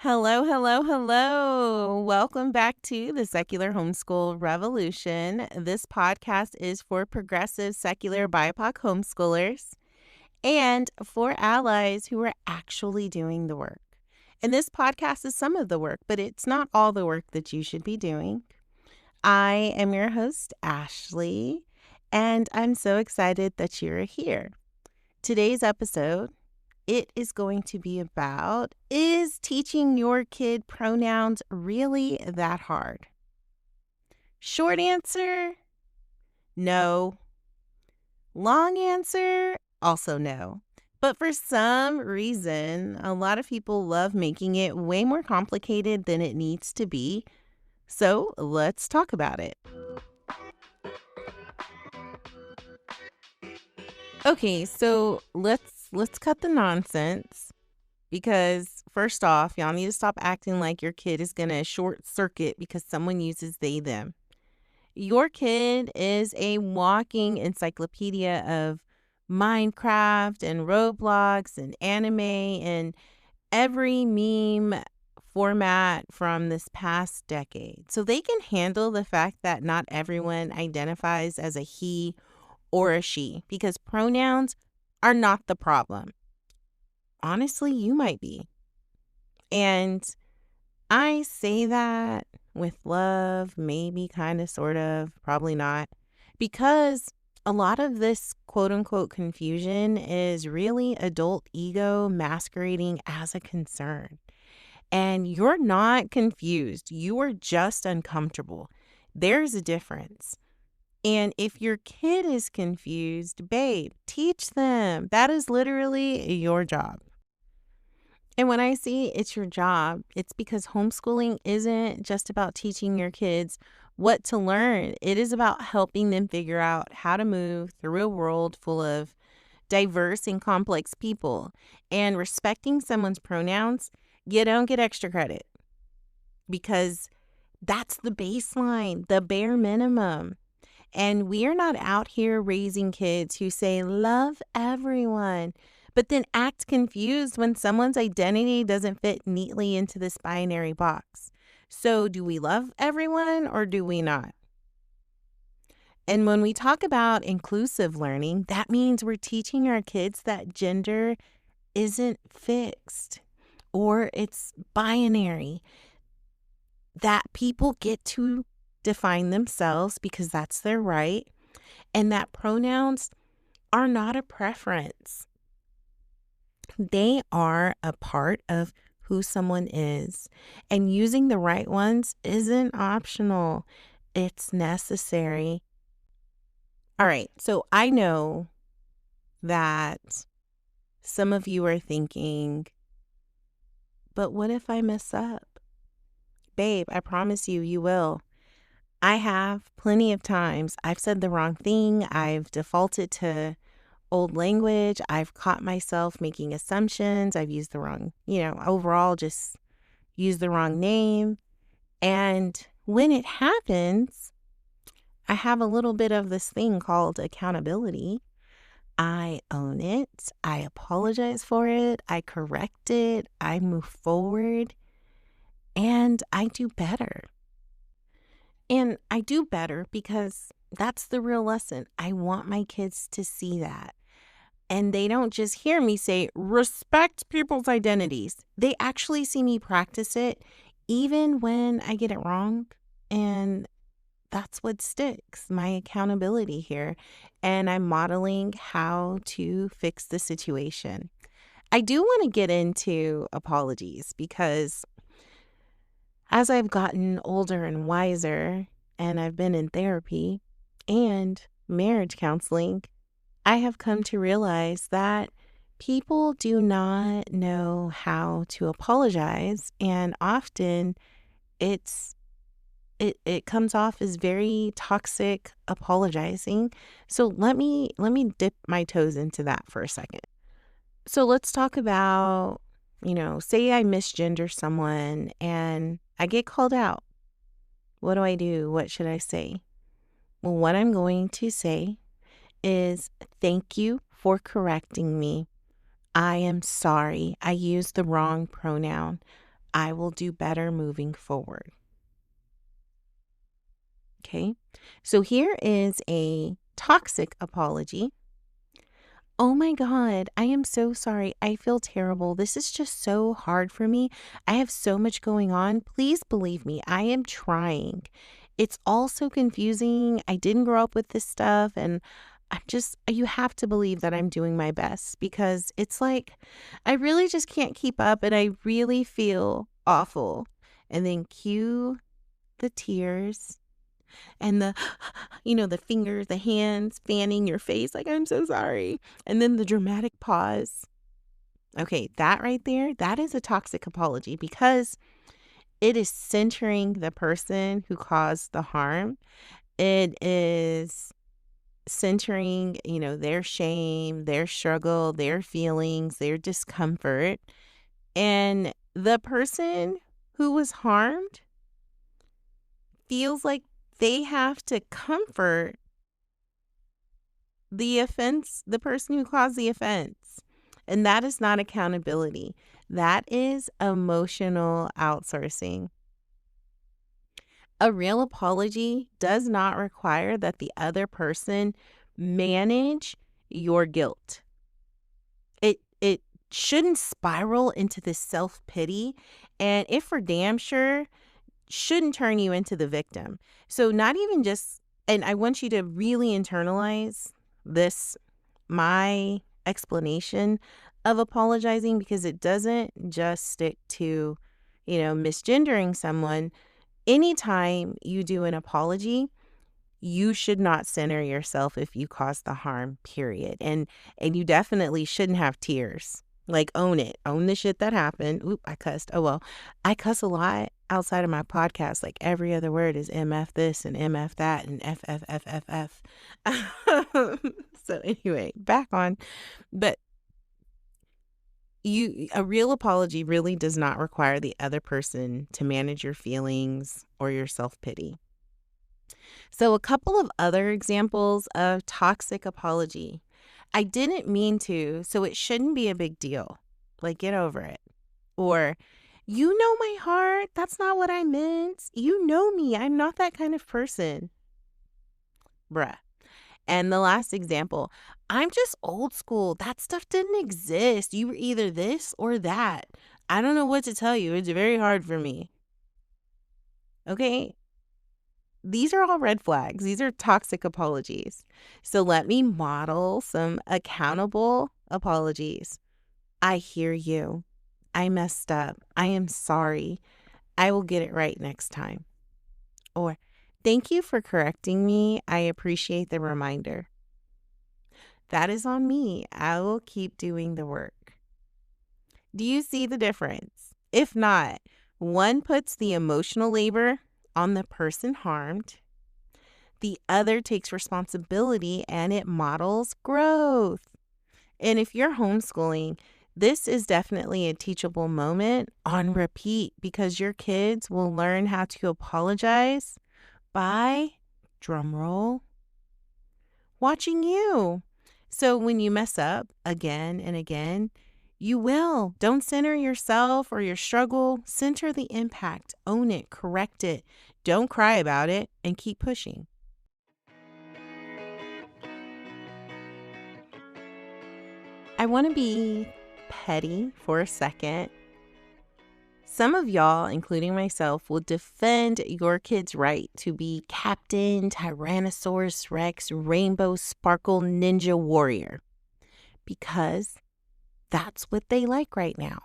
Hello, hello, hello. Welcome back to the Secular Homeschool Revolution. This podcast is for progressive secular BIPOC homeschoolers and for allies who are actually doing the work. And this podcast is some of the work, but it's not all the work that you should be doing. I am your host, Ashley, and I'm so excited that you're here. Today's episode it is going to be about, is teaching your kid pronouns really that hard? Short answer, no. Long answer, also no. But for some reason, a lot of people love making it way more complicated than it needs to be. So let's talk about it. Okay, so let's cut the nonsense. Because first off, y'all need to stop acting like your kid is going to short circuit because someone uses they, them. Your kid is a walking encyclopedia of Minecraft and Roblox and anime and every meme format from this past decade. So they can handle the fact that not everyone identifies as a he or a she because pronouns are not the problem. Honestly, you might be. And I say that with love, maybe kind of, sort of, probably not, because a lot of this quote unquote confusion is really adult ego masquerading as a concern. And you're not confused. You are just uncomfortable. There's a difference. And if your kid is confused, babe, teach them. That is literally your job. And when I say it's your job, it's because homeschooling isn't just about teaching your kids what to learn. It is about helping them figure out how to move through a world full of diverse and complex people. And respecting someone's pronouns, you don't get extra credit because that's the baseline, the bare minimum. And we are not out here raising kids who say, love everyone, but then act confused when someone's identity doesn't fit neatly into this binary box. So do we love everyone or do we not? And when we talk about inclusive learning, that means we're teaching our kids that gender isn't fixed or it's binary, that people get to define themselves because that's their right, and that pronouns are not a preference. They are a part of who someone is, and using the right ones isn't optional. It's necessary. All right, so I know that some of you are thinking, but what if I mess up? Babe, I promise you, you will. I have plenty of times I've said the wrong thing. I've defaulted to old language. I've caught myself making assumptions. I've used the wrong, overall just used the wrong name. And when it happens, I have a little bit of this thing called accountability. I own it. I apologize for it. I correct it. I move forward. And I do better. And I do better because that's the real lesson. I want my kids to see that. And they don't just hear me say, respect people's identities. They actually see me practice it even when I get it wrong. And that's what sticks, my accountability here. And I'm modeling how to fix the situation. I do want to get into apologies because as I've gotten older and wiser, and I've been in therapy and marriage counseling, I have come to realize that people do not know how to apologize, and often it comes off as very toxic apologizing. So let me dip my toes into that for a second. So let's talk about, say I misgender someone and I get called out. What do I do? What should I say? Well, what I'm going to say is thank you for correcting me. I am sorry. I used the wrong pronoun. I will do better moving forward. Okay, so here is a toxic apology. Oh my God, I am so sorry. I feel terrible. This is just so hard for me. I have so much going on. Please believe me, I am trying. It's all so confusing. I didn't grow up with this stuff, and you have to believe that I'm doing my best because it's like I really just can't keep up and I really feel awful. And then cue the tears and the fingers, the hands fanning your face like, I'm so sorry. And then the dramatic pause. Okay, that right there, that is a toxic apology because it is centering the person who caused the harm. It is centering, their shame, their struggle, their feelings, their discomfort. And the person who was harmed feels like they have to comfort the person who caused the offense. And that is not accountability. That is emotional outsourcing. A real apology does not require that the other person manage your guilt. It shouldn't spiral into this self-pity, and if for damn sure shouldn't turn you into the victim. So not even just, and I want you to really internalize this, my explanation of apologizing, because it doesn't just stick to, misgendering someone. Anytime you do an apology, you should not center yourself if you caused the harm, period. And you definitely shouldn't have tears. Like, own it. Own the shit that happened. Oop, I cussed. Oh, well, I cuss a lot outside of my podcast. Like, every other word is MF this and MF that and F, F, F, F, F. So anyway, back on. But a real apology really does not require the other person to manage your feelings or your self-pity. So a couple of other examples of toxic apology. I didn't mean to, so it shouldn't be a big deal. Like, get over it. Or, you know my heart. That's not what I meant. You know me. I'm not that kind of person. Bruh. And the last example, I'm just old school. That stuff didn't exist. You were either this or that. I don't know what to tell you. It's very hard for me. Okay? These are all red flags. These are toxic apologies. So let me model some accountable apologies. I hear you. I messed up. I am sorry. I will get it right next time. Or, thank you for correcting me. I appreciate the reminder. That is on me. I will keep doing the work. Do you see the difference? If not, one puts the emotional labor on the person harmed. The other takes responsibility and it models growth. And if you're homeschooling, this is definitely a teachable moment on repeat because your kids will learn how to apologize by, drumroll, watching you. So when you mess up again and again, you will. Don't center yourself or your struggle. Center the impact. Own it. Correct it. Don't cry about it and keep pushing. I want to be petty for a second. Some of y'all, including myself, will defend your kid's right to be Captain Tyrannosaurus Rex Rainbow Sparkle Ninja Warrior because that's what they like right now.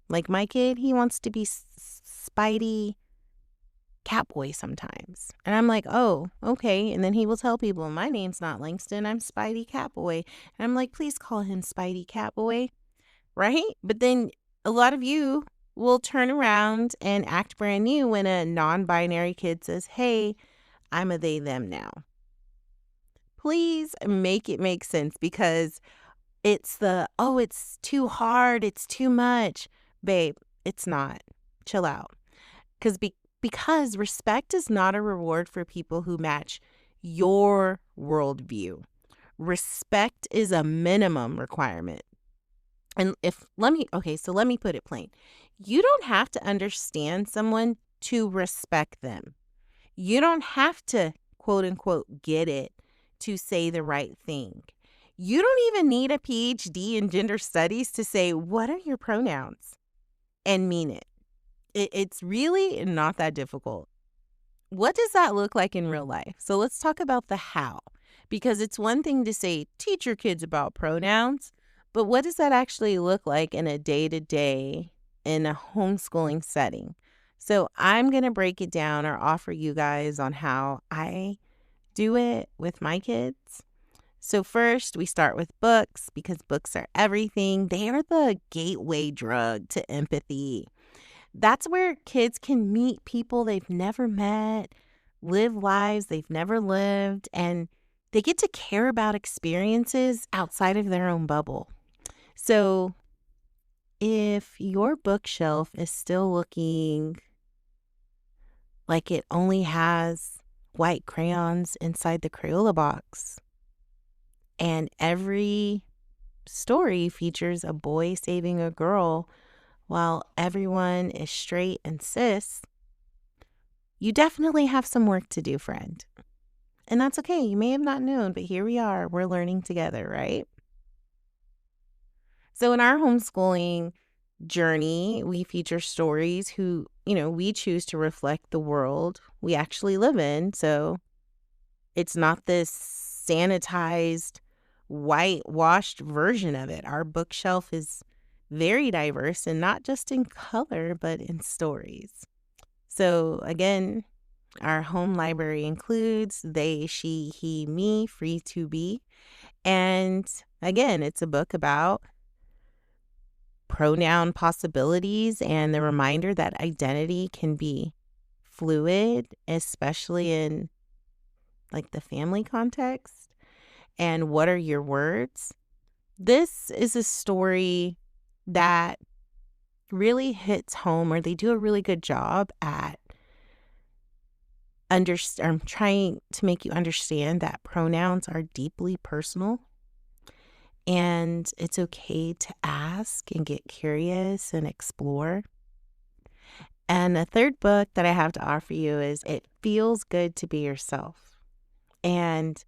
Like my kid, he wants to be Spidey Catboy sometimes. And I'm like, oh, okay. And then he will tell people, my name's not Langston, I'm Spidey Catboy. And I'm like, please call him Spidey Catboy, right? But then a lot of you will turn around and act brand new when a non-binary kid says, hey, I'm a they, them now. Please make it make sense because it's it's too hard, it's too much. Babe, it's not. Chill out. Because respect is not a reward for people who match your worldview. Respect is a minimum requirement. And let me put it plain. You don't have to understand someone to respect them. You don't have to, quote unquote, get it to say the right thing. You don't even need a PhD in gender studies to say, what are your pronouns? And mean it. It's really not that difficult. What does that look like in real life? So let's talk about the how, because it's one thing to say, teach your kids about pronouns, but what does that actually look like in a day to day in a homeschooling setting? So I'm going to break it down or offer you guys on how I do it with my kids. So first, we start with books because books are everything. They are the gateway drug to empathy. That's where kids can meet people they've never met, live lives they've never lived, and they get to care about experiences outside of their own bubble. So if your bookshelf is still looking like it only has white crayons inside the Crayola box, and every story features a boy saving a girl while everyone is straight and cis, you definitely have some work to do, friend. And that's okay. You may have not known, but here we are. We're learning together, right? So in our homeschooling journey, we feature stories who, we choose to reflect the world we actually live in. So it's not this sanitized, whitewashed version of it. Our bookshelf is very diverse, and not just in color, but in stories. So again, our home library includes they, she, he, me, free to be. And again, it's a book about pronoun possibilities and the reminder that identity can be fluid, especially in like the family context. And what are your words? This is a story that really hits home, or they do a really good job at trying to make you understand that pronouns are deeply personal, and it's okay to ask and get curious and explore. And the third book that I have to offer you is It Feels Good to Be Yourself. And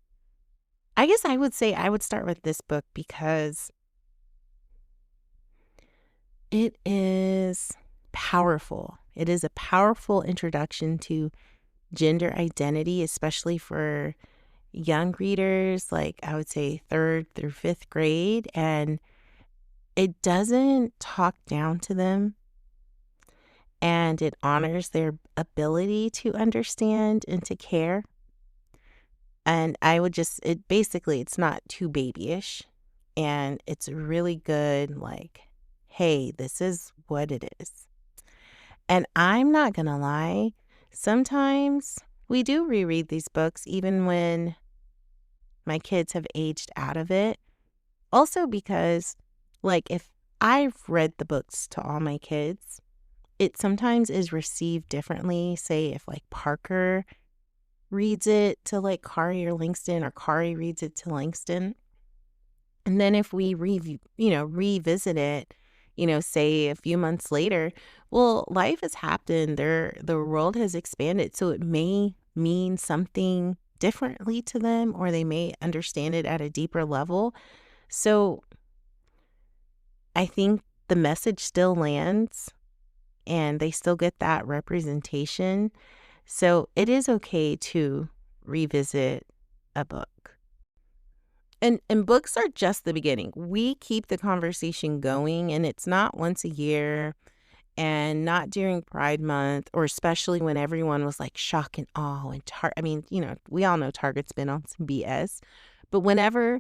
I guess I would say I would start with this book because it is powerful. It is a powerful introduction to gender identity, especially for young readers, like I would say 3rd through 5th grade. And it doesn't talk down to them, and it honors their ability to understand and to care. And I would it's not too babyish, and it's really good, like, hey, this is what it is. And I'm not gonna lie, sometimes we do reread these books even when my kids have aged out of it. Also because, like, if I've read the books to all my kids, it sometimes is received differently. Say if like Parker reads it to like Kari or Langston, or Kari reads it to Langston. And then if we revisit it, say a few months later, well, life has happened. The world has expanded. So it may mean something differently to them, or they may understand it at a deeper level. So I think the message still lands, and they still get that representation. So it is okay to revisit a book. And books are just the beginning. We keep the conversation going, and it's not once a year and not during Pride Month, or especially when everyone was like shock and awe and we all know Target's been on some BS. But whenever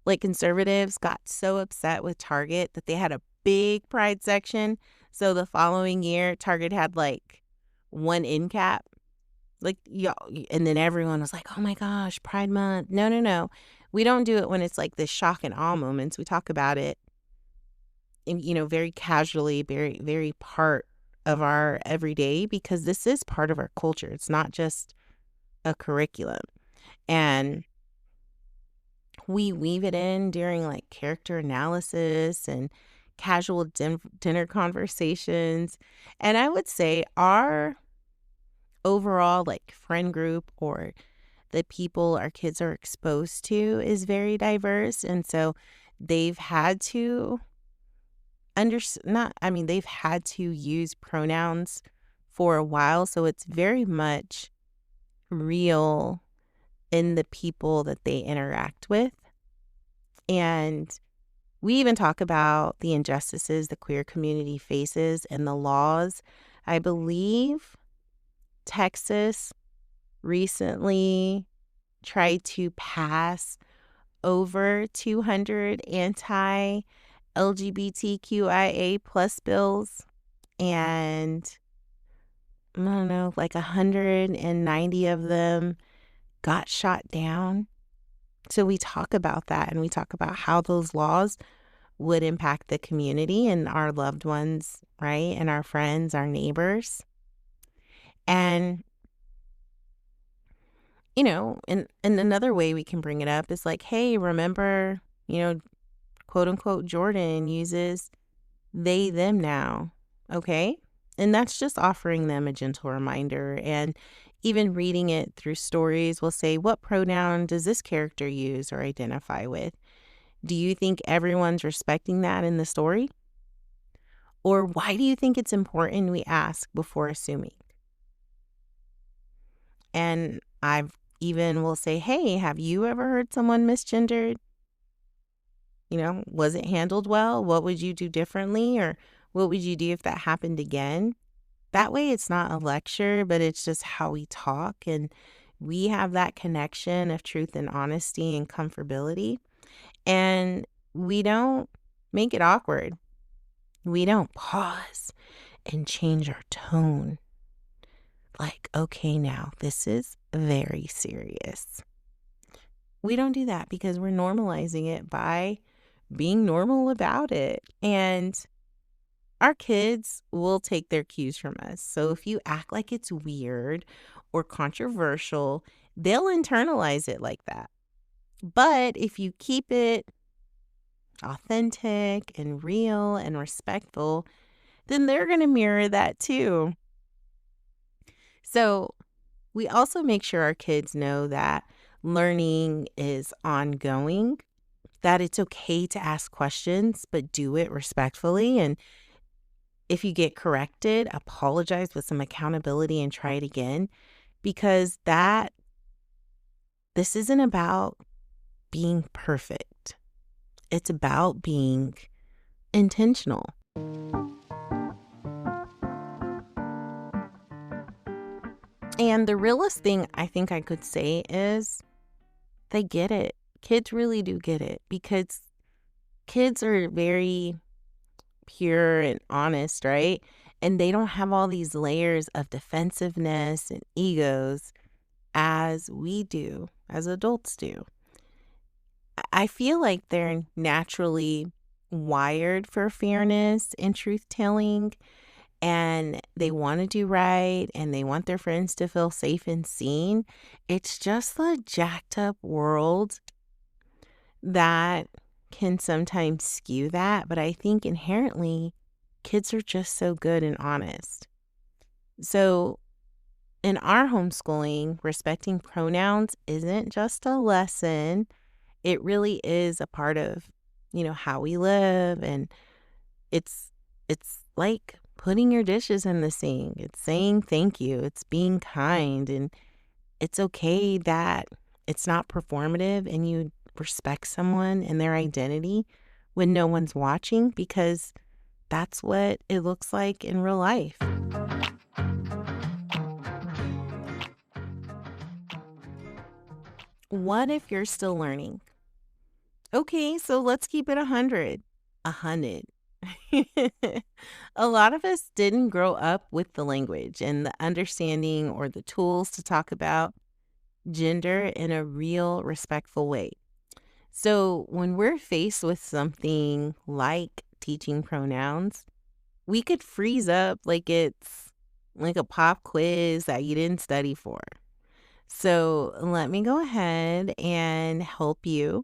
like conservatives got so upset with Target that they had a big Pride section, so the following year Target had like one end cap. Like, and then everyone was like, oh my gosh, Pride Month. No. We don't do it when it's like this shock and awe moments. We talk about it in, very casually, very, very part of our everyday, because this is part of our culture. It's not just a curriculum. And we weave it in during like character analysis and casual dinner conversations. And I would say our overall like friend group or the people our kids are exposed to is very diverse. And so they've had to not, I mean, they've had to use pronouns for a while. So it's very much real in the people that they interact with. And we even talk about the injustices the queer community faces and the laws. I believe Texas recently tried to pass over 200 anti-LGBTQIA plus bills, and I don't know, like 190 of them got shot down. So we talk about that, and we talk about how those laws would impact the community and our loved ones, right? And our friends, our neighbors. And, and another way we can bring it up is like, hey, remember, quote unquote, Jordan uses they, them now. Okay. And that's just offering them a gentle reminder. And even reading it through stories, we'll say, what pronoun does this character use or identify with? Do you think everyone's respecting that in the story? Or why do you think it's important we ask before assuming? And I've even will say, hey, have you ever heard someone misgendered? Was it handled well? What would you do differently? Or what would you do if that happened again? That way it's not a lecture, but it's just how we talk. And we have that connection of truth and honesty and comfortability. And we don't make it awkward. We don't pause and change our tone. Like, okay, now this is very serious. We don't do that because we're normalizing it by being normal about it. And our kids will take their cues from us. So if you act like it's weird or controversial, they'll internalize it like that. But if you keep it authentic and real and respectful, then they're going to mirror that too. So we also make sure our kids know that learning is ongoing, that it's okay to ask questions, but do it respectfully. And if you get corrected, apologize with some accountability and try it again, because this isn't about being perfect. It's about being intentional. And the realest thing I think I could say is they get it. Kids really do get it, because kids are very pure and honest, right? And they don't have all these layers of defensiveness and egos as we do, as adults do. I feel like they're naturally wired for fairness and truth telling, and they want to do right, and they want their friends to feel safe and seen. It's just the jacked up world that can sometimes skew that, but I think inherently kids are just so good and honest. So in our homeschooling, respecting pronouns isn't just a lesson. It really is a part of, how we live. And it's like putting your dishes in the sink. It's saying thank you. It's being kind. And it's okay that it's not performative and you respect someone and their identity when no one's watching, because that's what it looks like in real life. What if you're still learning? Okay, so let's keep it 100. 100. A lot of us didn't grow up with the language and the understanding or the tools to talk about gender in a real, respectful way. So when we're faced with something like teaching pronouns, we could freeze up like it's like a pop quiz that you didn't study for. So let me go ahead and help you,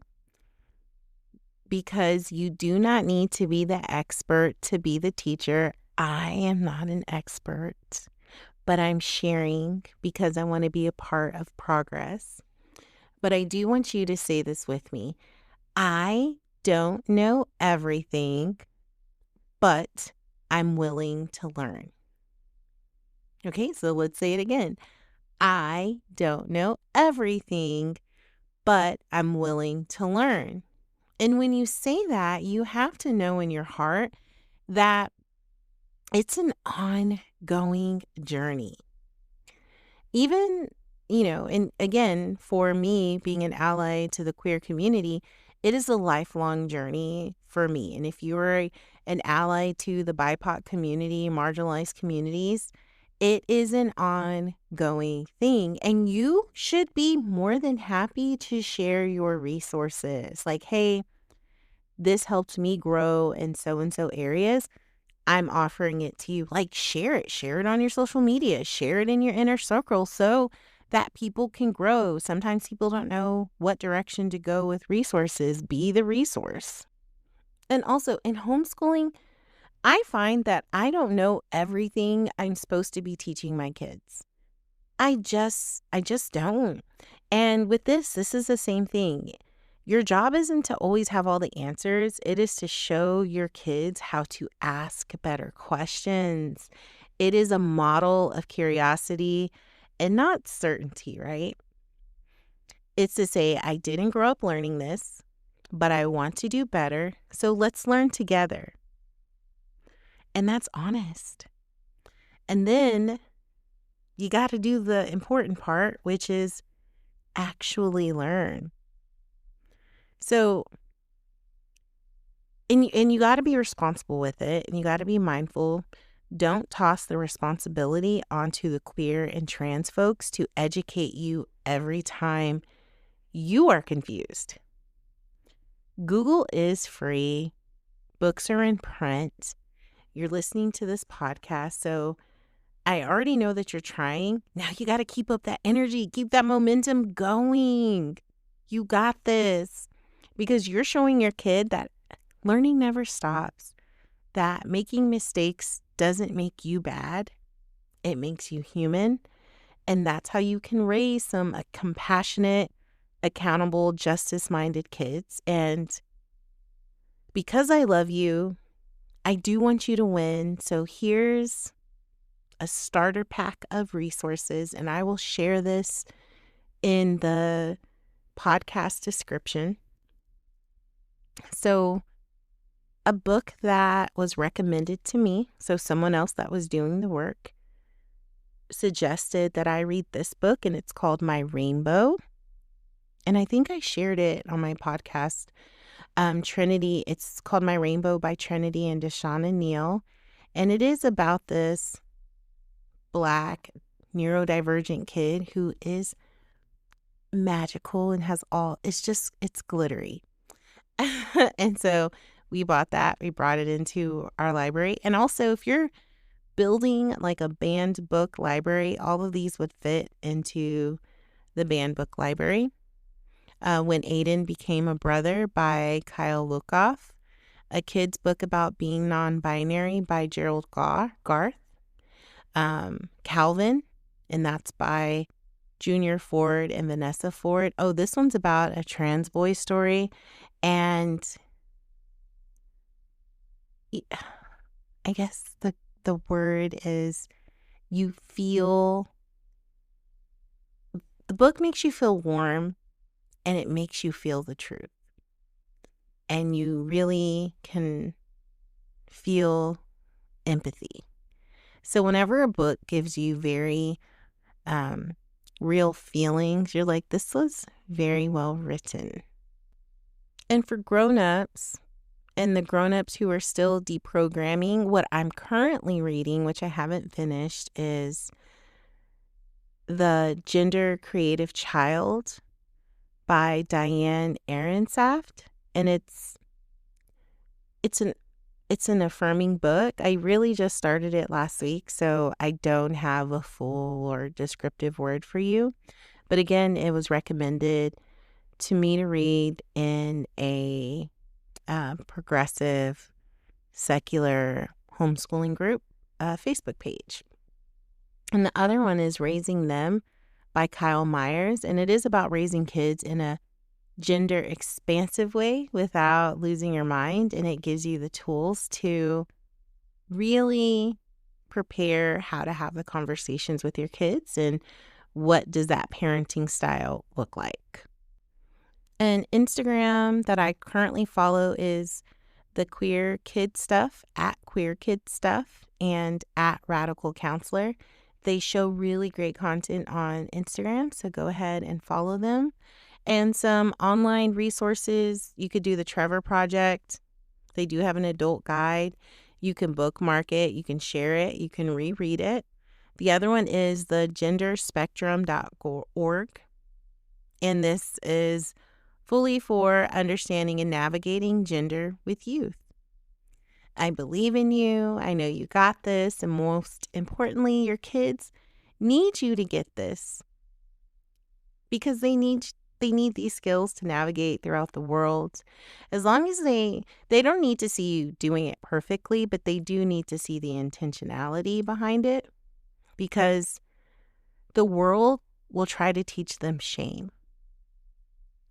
because you do not need to be the expert to be the teacher. I am not an expert, but I'm sharing because I want to be a part of progress. But I do want you to say this with me. I don't know everything, but I'm willing to learn. Okay, so let's say it again. I don't know everything, but I'm willing to learn. And when you say that, you have to know in your heart that it's an ongoing journey. Even, and again, for me being an ally to the queer community, it is a lifelong journey for me. And if you're an ally to the BIPOC community, marginalized communities, it is an ongoing thing. And you should be more than happy to share your resources. Like, hey, this helped me grow in so and so areas. I'm offering it to you. Like, share it on your social media, share it in your inner circle so that people can grow. Sometimes people don't know what direction to go with resources. Be the resource. And also in homeschooling, I find that I don't know everything I'm supposed to be teaching my kids. I just don't. And with this is the same thing. Your job isn't to always have all the answers. It is to show your kids how to ask better questions. It is a model of curiosity and not certainty, right? It's to say, I didn't grow up learning this, but I want to do better. So let's learn together. And that's honest. And then you got to do the important part, which is actually learn. So, and you got to be responsible with it, and you got to be mindful. Don't toss the responsibility onto the queer and trans folks to educate you every time you are confused. Google is free. Books are in print. You're listening to this podcast, so I already know that you're trying. Now you got to keep up that energy, keep that momentum going. You got this, because you're showing your kid that learning never stops, that making mistakes doesn't make you bad. It makes you human. And that's how you can raise some compassionate, accountable, justice-minded kids. And because I love you, I do want you to win. So here's a starter pack of resources, and I will share this in the podcast description. So a book that was recommended to me, so someone else that was doing the work, suggested that I read this book, and it's called My Rainbow. And I think I shared it on my podcast, Trinity. It's called My Rainbow by Trinity and Deshawn and Neil. And it is about this Black neurodivergent kid who is magical and has it's glittery. And so we bought that. We brought it into our library. And also, if you're building like a banned book library, all of these would fit into the banned book library. When Aiden Became a Brother by Kyle Lukoff, a kid's book about being non-binary by Gerald Garth, Calvin, and that's by Junior Ford and Vanessa Ford. Oh, this one's about a trans boy story, and I guess the word is the book makes you feel warm, and it makes you feel the truth. And you really can feel empathy. So whenever a book gives you very real feelings, you're like, this was very well written. And for grown-ups, and the grown-ups who are still deprogramming, what I'm currently reading, which I haven't finished, is The Gender Creative Child by Diane Ehrensaft. And it's an affirming book. I really just started it last week, so I don't have a full or descriptive word for you. But again, it was recommended to me to read in a progressive, secular homeschooling group Facebook page. And the other one is Raising Them by Kyle Myers. And it is about raising kids in a gender expansive way without losing your mind. And it gives you the tools to really prepare how to have the conversations with your kids and what does that parenting style look like. An Instagram that I currently follow is the Queer Kid Stuff, at Queer Kid Stuff, and at Radical Counselor. They show really great content on Instagram, so go ahead and follow them. And some online resources, you could do the Trevor Project. They do have an adult guide. You can bookmark it, you can share it, you can reread it. The other one is the genderspectrum.org. And this is fully for understanding and navigating gender with youth. I believe in you. I know you got this. And most importantly, your kids need you to get this because they need these skills to navigate throughout the world. As long as they don't need to see you doing it perfectly, but they do need to see the intentionality behind it, because the world will try to teach them shame.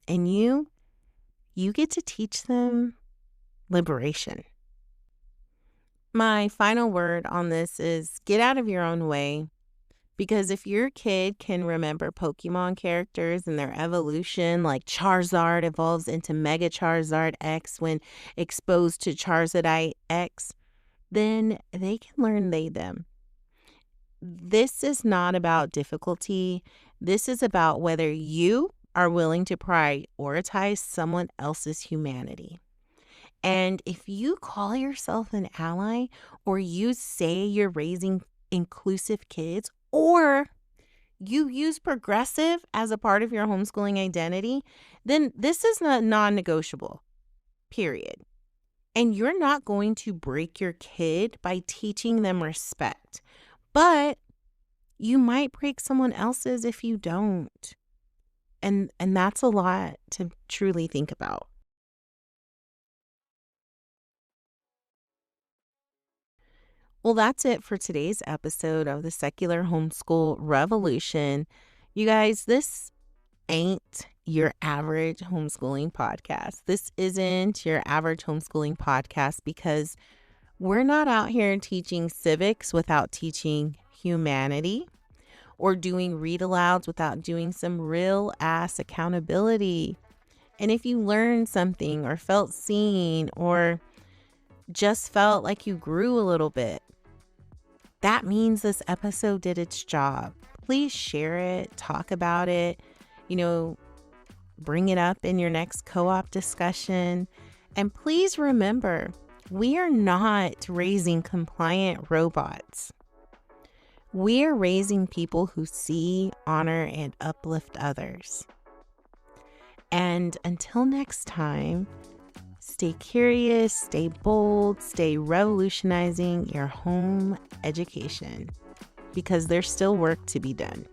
And you get to teach them liberation. My final word on this is get out of your own way. Because if your kid can remember Pokemon characters and their evolution, like Charizard evolves into Mega Charizard X when exposed to Charizardite X, then they can learn they, them. This is not about difficulty. This is about whether you are willing to prioritize someone else's humanity. And if you call yourself an ally, or you say you're raising inclusive kids, or you use progressive as a part of your homeschooling identity, then this is not non-negotiable, period. And you're not going to break your kid by teaching them respect. But you might break someone else's if you don't. And that's a lot to truly think about. Well, that's it for today's episode of the Secular Homeschool Revolution. You guys, this ain't your average homeschooling podcast. This isn't your average homeschooling podcast because we're not out here teaching civics without teaching humanity, or doing read alouds without doing some real ass accountability. And if you learned something or felt seen or just felt like you grew a little bit, that means this episode did its job. Please share it, talk about it, bring it up in your next co-op discussion. And please remember, we are not raising compliant robots. We are raising people who see, honor, and uplift others. And until next time, stay curious, stay bold, stay revolutionizing your home education, because there's still work to be done.